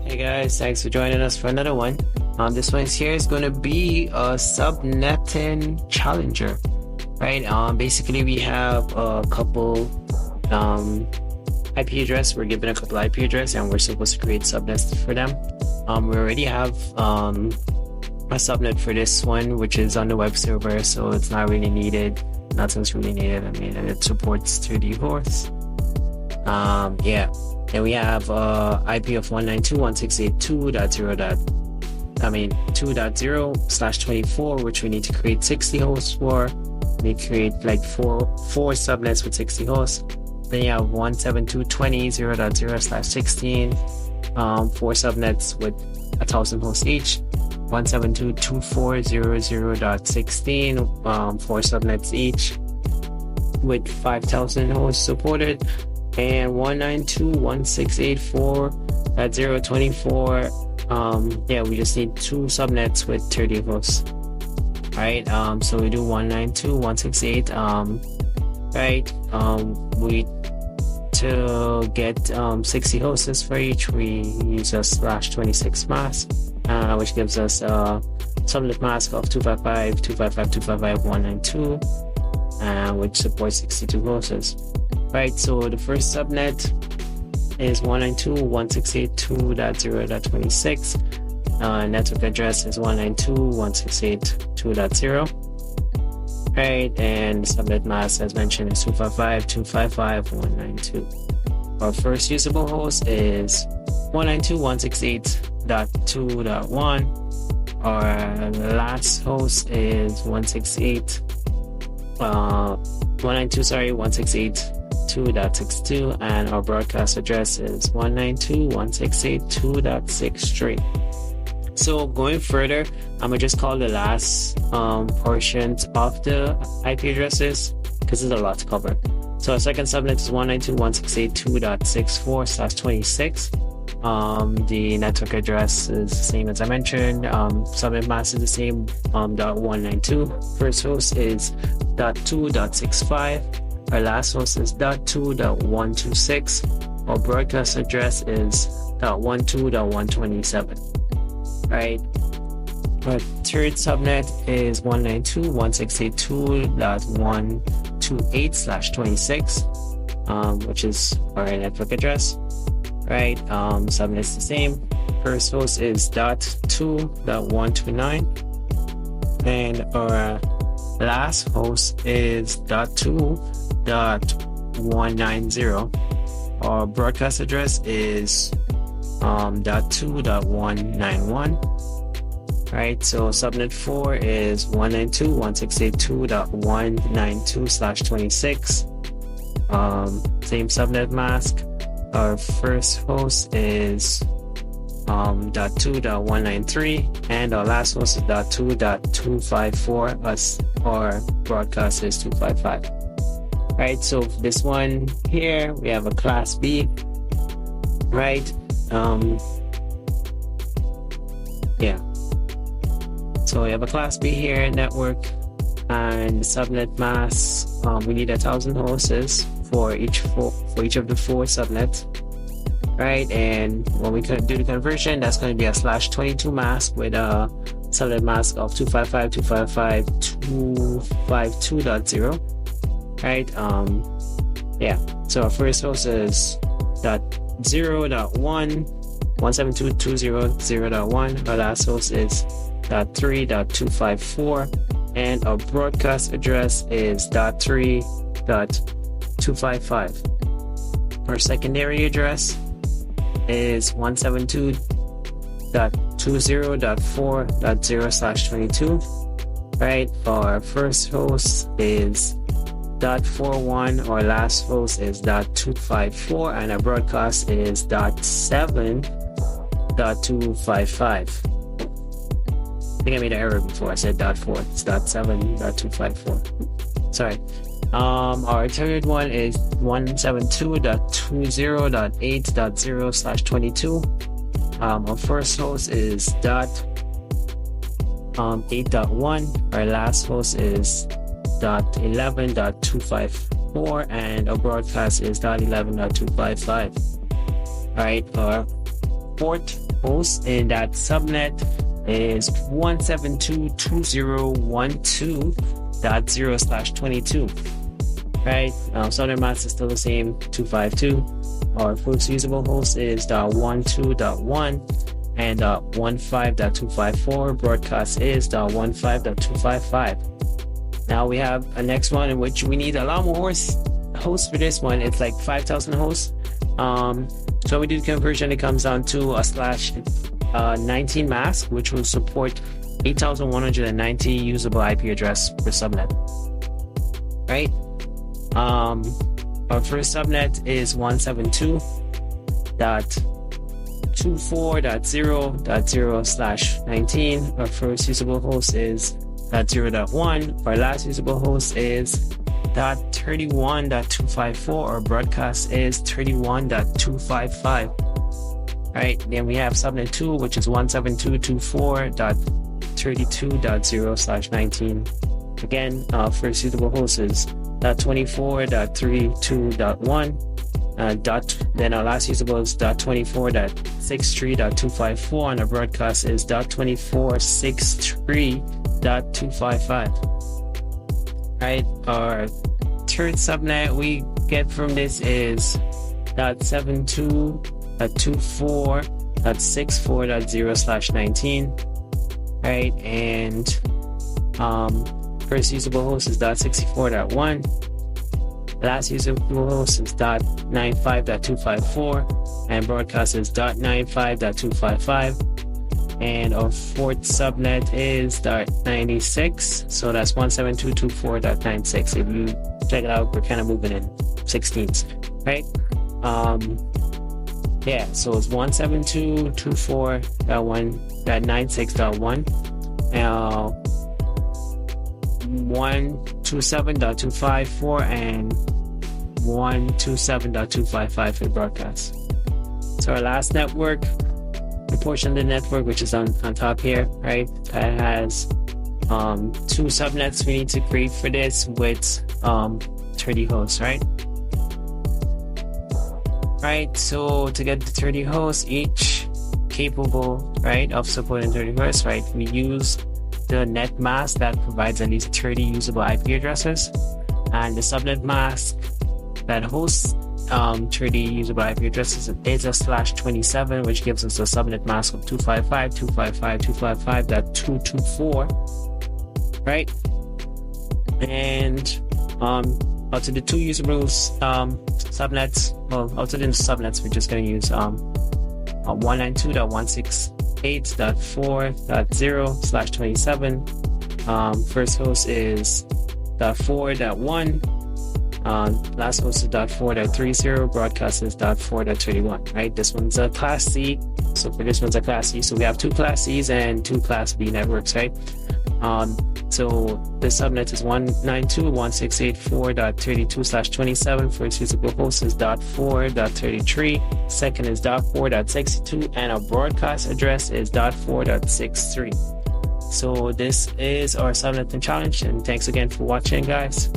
Hey guys, thanks for joining us for another one. This one here is going to be a Subnetting Challenger, right? Basically we have a couple IP address. We're given a couple IP address and we're supposed to create subnets for them. We already have a subnet for this one, which is on the web server, so it's not really needed. Nothing's really needed. I mean, it supports 2D hosts. Yeah. And we have IP of 192.168.2.0/24, which we need to create 60 hosts for. We need to create like four subnets with 60 hosts. Then you have 172.20.0.0/16, 4 subnets with 1,000 hosts each. 172.24.00.16, 4 subnets each with 5,000 hosts supported. And 192.168.4.0.24, yeah, we just need 2 subnets with 30 hosts. Right, so we do 192.168, right, we to get 60 hosts for each, we use a /26 mask, which gives us a subnet mask of 255.255.255.192, which supports 62 hosts. Right, so the first subnet is 192.168.2.0.26. Network address is 192.168.2.0. Right, and subnet mask, as mentioned, is 255.255.192. Our first usable host is 192.168.2.1. Our last host is 192.168.2.62, and our broadcast address is 192.168.2.63. So going further, I'm gonna just call the last portions of the IP addresses because there's a lot to cover. So our second subnet is 192.168.2.64/26. The network address is the same as I mentioned. Subnet mask is the same, .192. First host is .2.65. Our last host is .2.126. Our broadcast address is .12.127. Right. Our third subnet is 192.168.2.128/26, which is our network address. Right. Subnet is the same. First host is .2.129, and our last host is .2.190. Our broadcast address is .2.191. Right, so subnet 4 is 192.168.2.192/26. Same subnet mask. Our first host is .2.193, and our last host is .2.254. Our broadcast is 255. Right, so this one here we have a class B. Right, yeah. So we have a class B here, network, and subnet mask. We need 1,000 hosts for each of the 4 subnets. Right, and when we do the conversion, that's going to be a /22 mask with a subnet mask of 255.255.252.0. Right, yeah. So our first host is .0.1.172.2.0.0.1. Our last host is .3.254, and our broadcast address is .3.255. Our secondary address is 172.20.4.0/22. Right, our first host is .41, our last host is .254, and our broadcast is .7.255. I think I made an error before I said .4. It's .7.254. Sorry. Our third one is 172.20.8.0/22. Our first host is .8.1. Our last host is .11.254, and our broadcast is .11.255. All right. Our port host in that subnet is 172.2012.0/22. Right? Subnet mask is still the same, 252. Our first usable host is .12.1 and .15.254. Broadcast is .15.255. Now we have a next one in which we need a lot more hosts for this one. It's like 5,000 hosts. So we do the conversion, it comes down to a /19 mask, which will support 8,190 usable IP address per subnet. Right? Our first subnet is 172.24.0.0/19. Our first usable host is .0.1. Our last usable host is .31.254. Our broadcast is 31.255. Right, then we have subnet 2, which is 172.24.32.0/19. Again, first usable host is .24.32.1. Then our last usable is .24.63.254, and our broadcast is .2463.255. Right, our third subnet we get from this is .72.24.64.0/19. Right, and first usable host is .64.1. Last usable host is .95.254, and broadcast is .95.255. And our fourth subnet is .96, so that's 172.24.96. If you check it out, we're kind of moving in 16s, right? Yeah, so it's 172.24.1.96.1. 127.254 and 127.255 for broadcast. So our last network, the portion of the network which is on top here, right, that has 2 subnets we need to create for this with 30 hosts, right? Right, so to get the 30 hosts, each capable, right, of supporting 30 hosts, right, we use the net mask that provides at least 30 usable IP addresses, and the subnet mask that hosts 30 usable IP addresses is a /27, which gives us a subnet mask of 255.255.254, right? And out of the 2 usable subnets, well, out of the subnets, we're just going to use 192.168.4.0/27. First host is .4.1. Last host is .4.30. Broadcast is .4.31. Right, this one's a class C. So for this one's a class C. So we have 2 class C's and 2 class B networks, right? So the subnet is 192.168.4.32/27. First usable host is .4.33. Second is .4.62, and our broadcast address is .4.63. So this is our subnetting challenge, and thanks again for watching, guys.